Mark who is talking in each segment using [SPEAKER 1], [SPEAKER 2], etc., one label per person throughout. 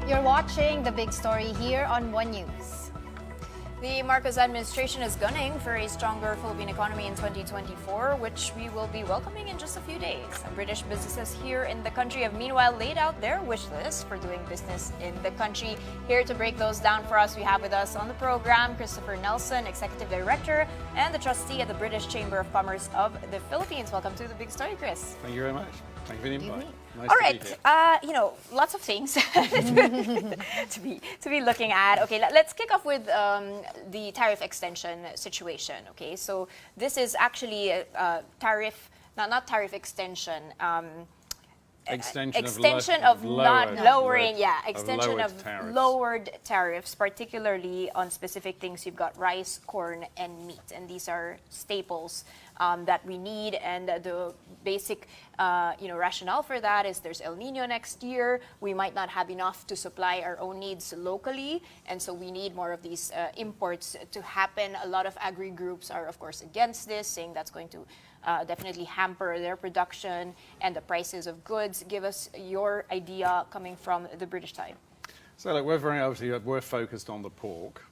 [SPEAKER 1] You're watching The Big Story here on One News.
[SPEAKER 2] The Marcos administration is gunning for a stronger Philippine economy in 2024, which we will be welcoming in just a few days. British businesses here in the country have meanwhile laid out their wish list for doing business in the country. Here to break those down for us, we have with us on the program Christopher Nelson, Executive Director and the Trustee at the British Chamber of Commerce of the Philippines. Welcome to The Big Story, Chris.
[SPEAKER 3] Thank you very much. Thank you for the invite. Nice
[SPEAKER 2] All
[SPEAKER 3] to
[SPEAKER 2] right,
[SPEAKER 3] be here.
[SPEAKER 2] lots of things to be looking at. Okay, let's kick off with the tariff extension situation. Okay, so this is actually a tariff, not tariff extension. Extension of not lowering, extension of
[SPEAKER 3] tariffs.
[SPEAKER 2] lowered tariffs, particularly on specific things. You've got rice, corn, and meat, and these are staples that we need. And the basic, rationale for that is there's El Nino next year. We might not have enough to supply our own needs locally, and so we need more of these imports to happen. A lot of agri groups are, of course, against this, saying that's going to definitely hamper their production and the prices of goods. Give us your idea coming from the British side.
[SPEAKER 3] So look, we're focused on the pork.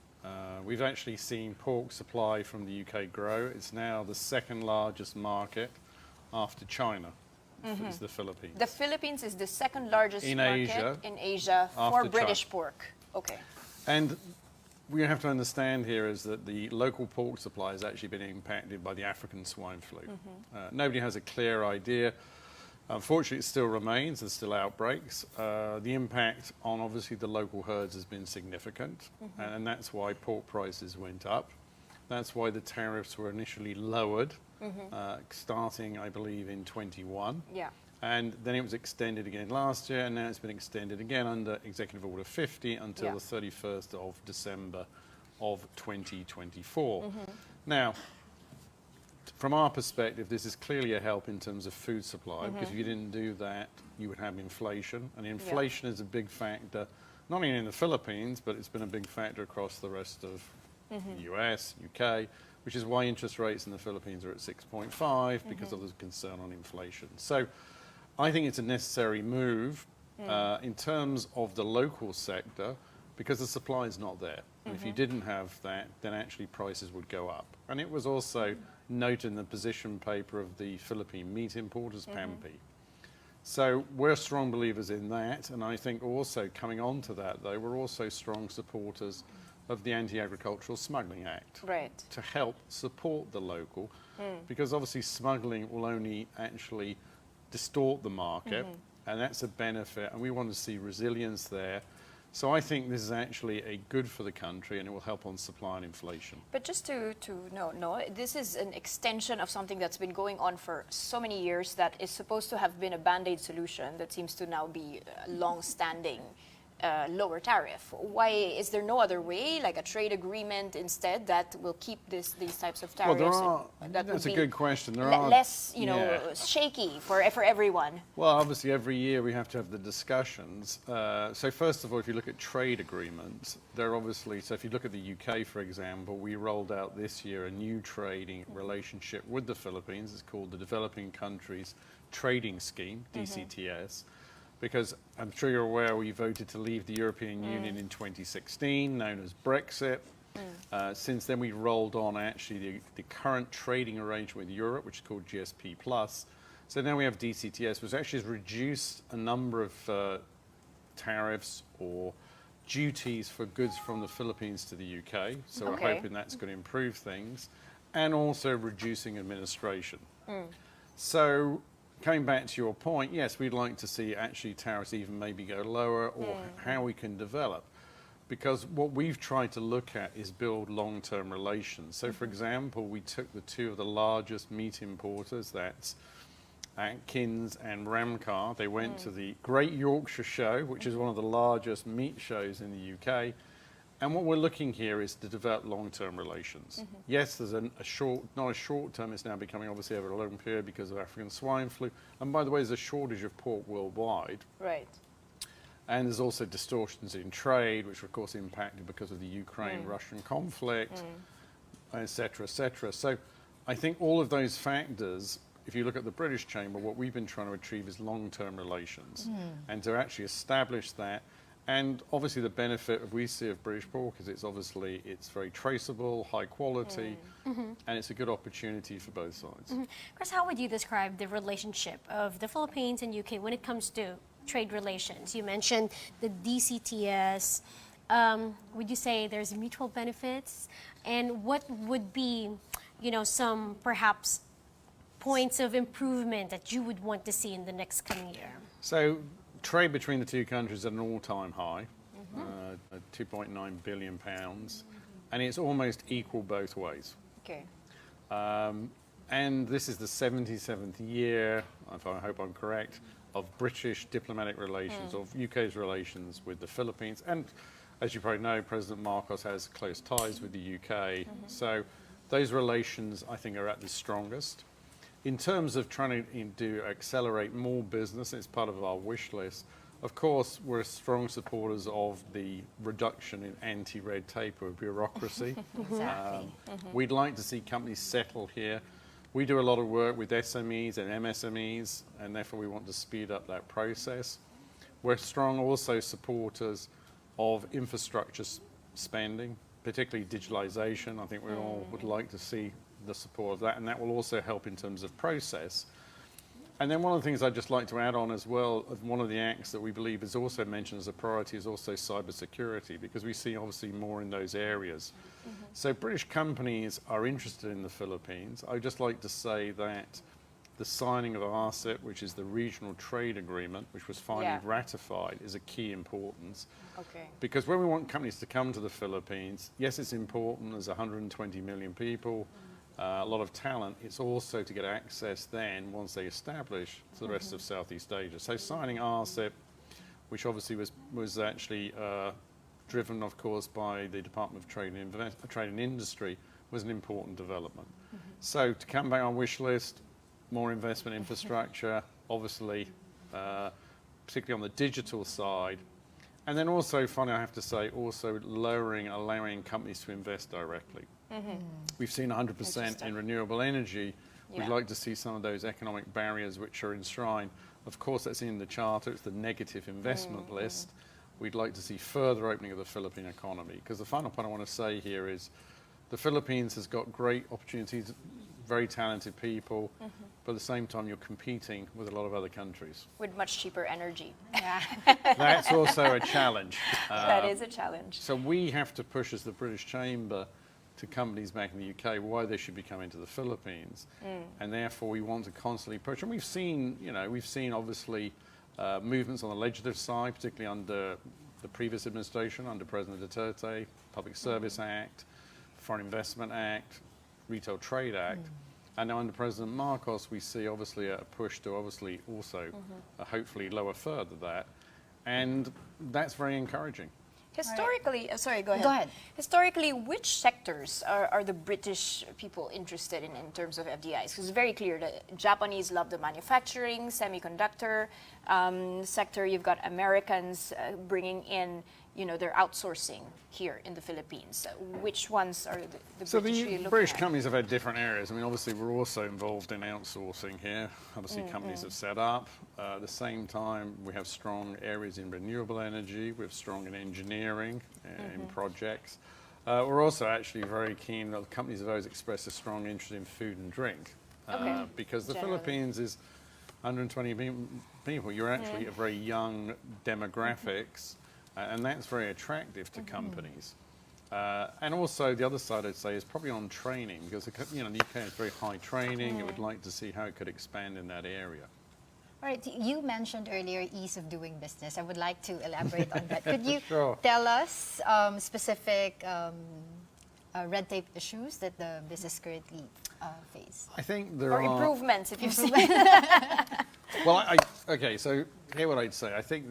[SPEAKER 3] We've actually seen pork supply from the UK grow. It's now the second largest market after China. Is the Philippines.
[SPEAKER 2] The Philippines is the second largest market in Asia for
[SPEAKER 3] after
[SPEAKER 2] British
[SPEAKER 3] China.
[SPEAKER 2] pork. Okay.
[SPEAKER 3] And we have to understand here is that the local pork supply has actually been impacted by the African swine flu. Nobody has a clear idea. Unfortunately, it still remains. There's still outbreaks. The impact on obviously the local herds has been significant, and that's why pork prices went up. That's why the tariffs were initially lowered, starting, I believe, in 21.
[SPEAKER 2] Yeah.
[SPEAKER 3] And then it was extended again last year, and now it's been extended again under Executive Order 50 until the 31st of December of 2024. Now, from our perspective, this is clearly a help in terms of food supply, because if you didn't do that, you would have inflation. And inflation is a big factor, not only in the Philippines, but it's been a big factor across the rest of the US, UK, which is why interest rates in the Philippines are at 6.5, because of the concern on inflation. So I think it's a necessary move in terms of the local sector, because the supply is not there. And if you didn't have that, then actually prices would go up. And it was also noted in the position paper of the Philippine meat importers, PAMPI. So we're strong believers in that. And I think also coming on to that, though, we're also strong supporters of the Anti-Agricultural Smuggling Act to help support the local, because obviously smuggling will only actually distort the market, and that's a benefit, and we want to see resilience there. So I think this is actually a good for the country, and it will help on supply and inflation.
[SPEAKER 2] But just to know, this is an extension of something that's been going on for so many years that is supposed to have been a band-aid solution that seems to now be a long-standing lower tariff. Why is there no other way, like a trade agreement instead, that will keep these types of tariffs?
[SPEAKER 3] Well, that's a good question. There are
[SPEAKER 2] less, shaky for everyone.
[SPEAKER 3] Well, obviously every year we have to have the discussions. So first of all, if you look at trade agreements, they're obviously, so if you look at the UK, for example, we rolled out this year a new trading relationship with the Philippines. It's called the Developing Countries Trading Scheme, DCTS. Because I'm sure you're aware we voted to leave the European Union in 2016, known as Brexit. Since then, we rolled on actually the current trading arrangement with Europe, which is called GSP+. So now we have DCTS, which actually has reduced a number of tariffs or duties for goods from the Philippines to the UK. So we're hoping that's going to improve things, and also reducing administration. So coming back to your point, yes, we'd like to see actually tariffs even maybe go lower, or how we can develop. Because what we've tried to look at is build long-term relations. So for example, we took the two of the largest meat importers, that's Atkins and Ramcar. They went to the Great Yorkshire Show, which is one of the largest meat shows in the UK. And what we're looking here is to develop long-term relations. Yes, there's not a short term, it's now becoming obviously over a long period because of African swine flu. And by the way, there's a shortage of pork worldwide.
[SPEAKER 2] Right.
[SPEAKER 3] And there's also distortions in trade, which are of course impacted because of the Ukraine-Russian conflict, et cetera, et cetera. So I think all of those factors, if you look at the British Chamber, what we've been trying to achieve is long-term relations. And to actually establish that, And obviously the benefit we see of British pork is it's very traceable, high quality, and it's a good opportunity for both sides.
[SPEAKER 4] Chris, how would you describe the relationship of the Philippines and UK when it comes to trade relations? You mentioned the DCTS. Would you say there's mutual benefits? And what would be, some perhaps points of improvement that you would want to see in the next coming year?
[SPEAKER 3] So trade between the two countries is at an all-time high, at 2.9 billion pounds, and it's almost equal both ways.
[SPEAKER 2] Okay.
[SPEAKER 3] And this is the 77th year, if I hope I'm correct, of British diplomatic relations, of UK's relations with the Philippines. And as you probably know, President Marcos has close ties with the UK. So those relations, I think, are at the strongest. In terms of trying to accelerate more business, it's part of our wish list. Of course, we're strong supporters of the reduction in anti-red tape or bureaucracy.
[SPEAKER 1] Exactly.
[SPEAKER 3] We'd like to see companies settle here. We do a lot of work with SMEs and MSMEs, and therefore we want to speed up that process. We're strong also supporters of infrastructure spending, particularly digitalization. I think we all would like to see the support of that, and that will also help in terms of process. And then one of the things I'd just like to add on as well, of one of the acts that we believe is also mentioned as a priority is also cybersecurity, because we see obviously more in those areas. So British companies are interested in the Philippines. I'd just like to say that the signing of RCEP, which is the Regional Trade Agreement, which was finally ratified, is a key importance.
[SPEAKER 2] Okay.
[SPEAKER 3] Because when we want companies to come to the Philippines, yes, it's important, there's 120 million people, a lot of talent. It's also to get access then, once they establish, to the rest of Southeast Asia. So signing RCEP, which obviously was actually driven, of course, by the Department of Trade and Industry, was an important development. So to come back on wish list, more investment infrastructure, obviously, particularly on the digital side. And then also, finally, I have to say, also allowing companies to invest directly. We've seen 100% in renewable energy. We'd like to see some of those economic barriers which are enshrined. Of course, that's in the charter. It's the negative investment list. We'd like to see further opening of the Philippine economy. Because the final point I want to say here is the Philippines has got great opportunities, very talented people, but at the same time you're competing with a lot of other countries.
[SPEAKER 2] With much cheaper energy.
[SPEAKER 1] Yeah.
[SPEAKER 3] That's also a challenge.
[SPEAKER 2] That is a challenge.
[SPEAKER 3] So we have to push as the British Chamber to companies back in the UK why they should be coming to the Philippines, and therefore we want to constantly push. And we've seen obviously movements on the legislative side, particularly under the previous administration, under President Duterte, Public Service Act, Foreign Investment Act, Retail Trade Act, and now under President Marcos we see obviously a push to obviously also hopefully lower further that, and that's very encouraging.
[SPEAKER 2] Historically, sorry, go ahead.
[SPEAKER 1] Go ahead.
[SPEAKER 2] Historically, which sectors are the British people interested in terms of FDIs? Because it's very clear that Japanese love the manufacturing, semiconductor sector. You've got Americans bringing in, their outsourcing here in the Philippines. Which ones are the
[SPEAKER 3] So
[SPEAKER 2] British
[SPEAKER 3] the
[SPEAKER 2] looking
[SPEAKER 3] British
[SPEAKER 2] at?
[SPEAKER 3] companies have had different areas. I mean, obviously, we're also involved in outsourcing here. Obviously, companies have set up. At the same time, we have strong areas in renewable energy. We're strong in engineering, in projects. We're also actually very keen. Companies have always expressed a strong interest in food and drink.
[SPEAKER 2] Okay.
[SPEAKER 3] Because the
[SPEAKER 2] Generally.
[SPEAKER 3] Philippines is 120 people. You're actually a very young demographics. And that's very attractive to companies. And also the other side I'd say is probably on training, because the UK has very high training. You would like to see how it could expand in that area.
[SPEAKER 1] All right, you mentioned earlier ease of doing business. I would like to elaborate on that. Could you
[SPEAKER 3] Sure.
[SPEAKER 1] tell us specific red tape issues that the business currently face?
[SPEAKER 3] I think there
[SPEAKER 2] Or
[SPEAKER 3] are
[SPEAKER 2] improvements, if you've seen.
[SPEAKER 3] Well, okay. So here what I'd say. I think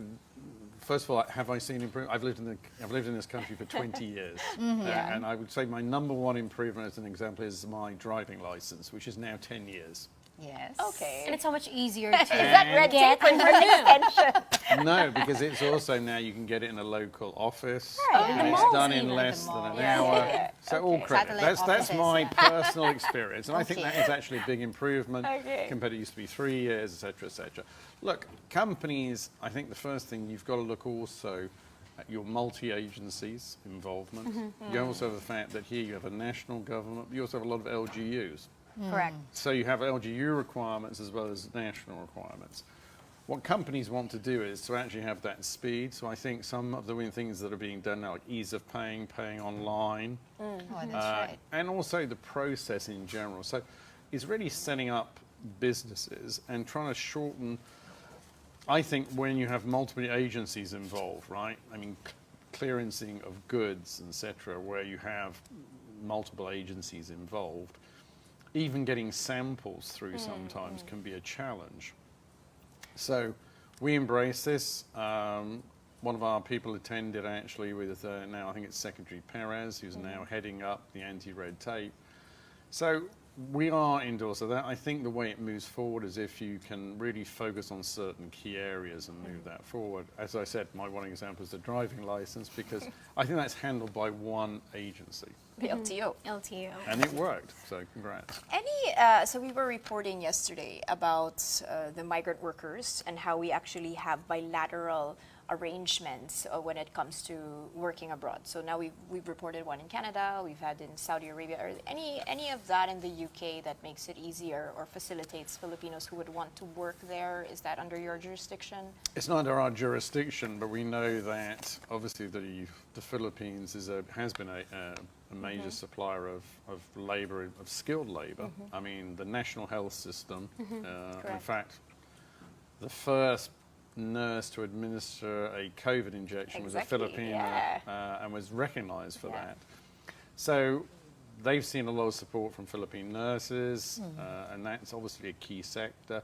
[SPEAKER 3] first of all, have I seen improvement? I've lived in this country for 20 years, and I would say my number one improvement, as an example, is my driving license, which is now 10 years.
[SPEAKER 1] Yes.
[SPEAKER 2] Okay.
[SPEAKER 4] And it's so much easier to
[SPEAKER 2] Is that red
[SPEAKER 4] get
[SPEAKER 2] tape
[SPEAKER 4] and
[SPEAKER 2] or extension?
[SPEAKER 3] No, because it's also now you can get it in a local office,
[SPEAKER 1] Right.
[SPEAKER 3] and
[SPEAKER 1] Oh,
[SPEAKER 3] it's
[SPEAKER 1] the
[SPEAKER 3] done
[SPEAKER 1] mall.
[SPEAKER 3] in
[SPEAKER 1] At
[SPEAKER 3] less
[SPEAKER 1] the
[SPEAKER 3] than
[SPEAKER 1] mall.
[SPEAKER 3] an
[SPEAKER 1] Yeah,
[SPEAKER 3] hour.
[SPEAKER 2] yeah.
[SPEAKER 3] So all
[SPEAKER 2] Okay.
[SPEAKER 3] credit.
[SPEAKER 1] Satellite
[SPEAKER 3] That's
[SPEAKER 1] offices,
[SPEAKER 3] my
[SPEAKER 1] yeah.
[SPEAKER 3] personal experience, and I think
[SPEAKER 1] Okay.
[SPEAKER 3] that is actually a big improvement
[SPEAKER 2] Okay.
[SPEAKER 3] compared to it used to be 3 years, etc., etc. Look, companies. I think the first thing you've got to look also your multi-agencies involvement. You also have the fact that here you have a national government, but you also have a lot of LGUs.
[SPEAKER 2] Correct.
[SPEAKER 3] So you have LGU requirements as well as national requirements. What companies want to do is to actually have that speed. So I think some of the things that are being done now, like ease of paying online,
[SPEAKER 1] Oh, that's right.
[SPEAKER 3] and also the process in general. So it's really setting up businesses and trying to shorten. I think when you have multiple agencies involved, right? I mean, clearancing of goods, etc., where you have multiple agencies involved, even getting samples through sometimes can be a challenge. So we embrace this. One of our people attended actually with now I think it's Secretary Perez, who's now heading up the anti-red tape. So we are endorsed of that. I think the way it moves forward is if you can really focus on certain key areas and move that forward. As I said, my one example is the driving license, because I think that's handled by one agency.
[SPEAKER 2] The LTO.
[SPEAKER 4] LTO.
[SPEAKER 3] And it worked, so congrats.
[SPEAKER 2] So we were reporting yesterday about the migrant workers and how we actually have bilateral arrangements when it comes to working abroad. So now we've reported one in Canada, we've had in Saudi Arabia. Or any of that in the UK that makes it easier or facilitates Filipinos who would want to work there? Is that under your jurisdiction?
[SPEAKER 3] It's not under our jurisdiction, but we know that obviously the Philippines has been a major supplier of labor, of skilled labor. I mean, the national health system, in
[SPEAKER 2] Correct.
[SPEAKER 3] fact, the first nurse to administer a COVID injection was a
[SPEAKER 2] Exactly,
[SPEAKER 3] Filipina, and was recognized for that. So they've seen a lot of support from Philippine nurses, and that's obviously a key sector.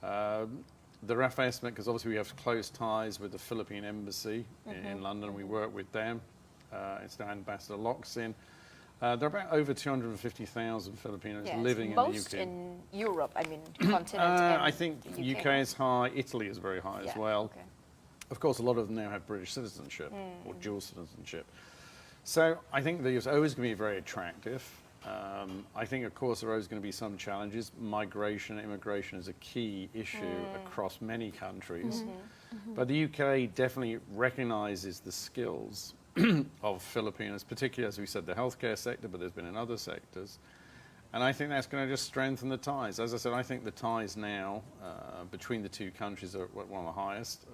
[SPEAKER 3] The rough estimate, because obviously we have close ties with the Philippine embassy in London, we work with them. It's now Ambassador Locsin. There are about over 250,000 Filipinos
[SPEAKER 2] Yes,
[SPEAKER 3] living
[SPEAKER 2] most
[SPEAKER 3] in the UK.
[SPEAKER 2] in Europe, I mean, continent. and
[SPEAKER 3] I think
[SPEAKER 2] the
[SPEAKER 3] UK is high, Italy is very high as
[SPEAKER 2] Yeah,
[SPEAKER 3] well.
[SPEAKER 2] okay.
[SPEAKER 3] Of course, a lot of them now have British citizenship or dual citizenship. So I think there's always going to be very attractive. I think, of course, there are always going to be some challenges. Migration, immigration is a key issue across many countries. But the UK definitely recognises the skills of Filipinos, particularly, as we said, the healthcare sector, but there's been in other sectors. And I think that's going to just strengthen the ties. As I said, I think the ties now between the two countries are one of the highest.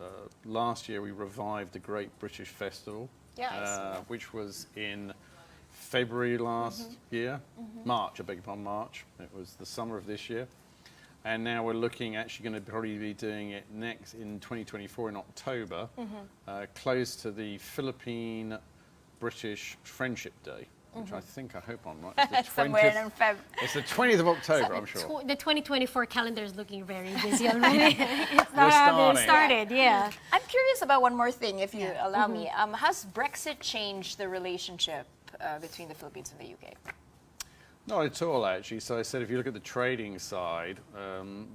[SPEAKER 3] Last year, we revived the Great British Festival,
[SPEAKER 2] Yeah, I see that.
[SPEAKER 3] which was in February last year. March, I beg your pardon, March. It was the summer of this year. And now we're actually going to probably be doing it next in 2024 in October, close to the Philippine-British Friendship Day, which I hope I'm right. It's the
[SPEAKER 2] Somewhere
[SPEAKER 3] 20th
[SPEAKER 2] in Feb.
[SPEAKER 3] It's the 20th of October, I'm sure.
[SPEAKER 4] The 2024 calendar is looking very busy already. It's
[SPEAKER 3] We're starting.
[SPEAKER 4] started, yeah.
[SPEAKER 2] I'm curious about one more thing, if you allow me. Has Brexit changed the relationship between the Philippines and the UK?
[SPEAKER 3] Not at all, actually. So I said, if you look at the trading side,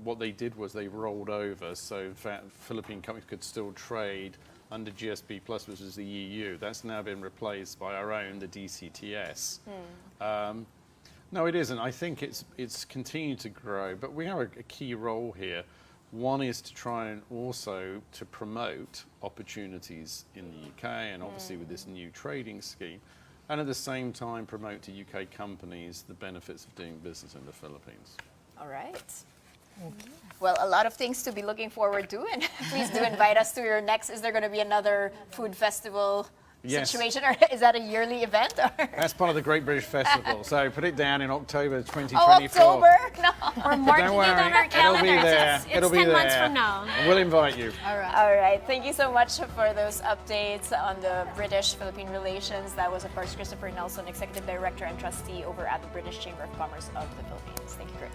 [SPEAKER 3] what they did was they rolled over. So in fact, Philippine companies could still trade under GSP Plus, which is the EU. That's now been replaced by our own, the DCTS. No, it isn't. I think it's continued to grow, but we have a key role here. One is to try and also to promote opportunities in the UK, and obviously with this new trading scheme, and at the same time promote to UK companies the benefits of doing business in the Philippines.
[SPEAKER 2] All right. Well, a lot of things to be looking forward to, and please do invite us to your next. Is there going to be another food festival
[SPEAKER 3] Yes.
[SPEAKER 2] situation, or is that a yearly event? Or?
[SPEAKER 3] That's part of the Great British Festival, so put it down in October 2024.
[SPEAKER 2] Oh, October? No.
[SPEAKER 4] We're marking
[SPEAKER 3] Don't
[SPEAKER 4] it
[SPEAKER 3] worry,
[SPEAKER 4] on our
[SPEAKER 3] it'll
[SPEAKER 4] calendars.
[SPEAKER 3] be there.
[SPEAKER 4] It's
[SPEAKER 3] It'll be
[SPEAKER 4] 10
[SPEAKER 3] there.
[SPEAKER 4] months from now.
[SPEAKER 3] We'll invite you.
[SPEAKER 1] All right.
[SPEAKER 2] All right. Thank you so much for those updates on the British-Philippine relations. That was, of course, Christopher Nelson, Executive Director and Trustee over at the British Chamber of Commerce of the Philippines. Thank you, Chris.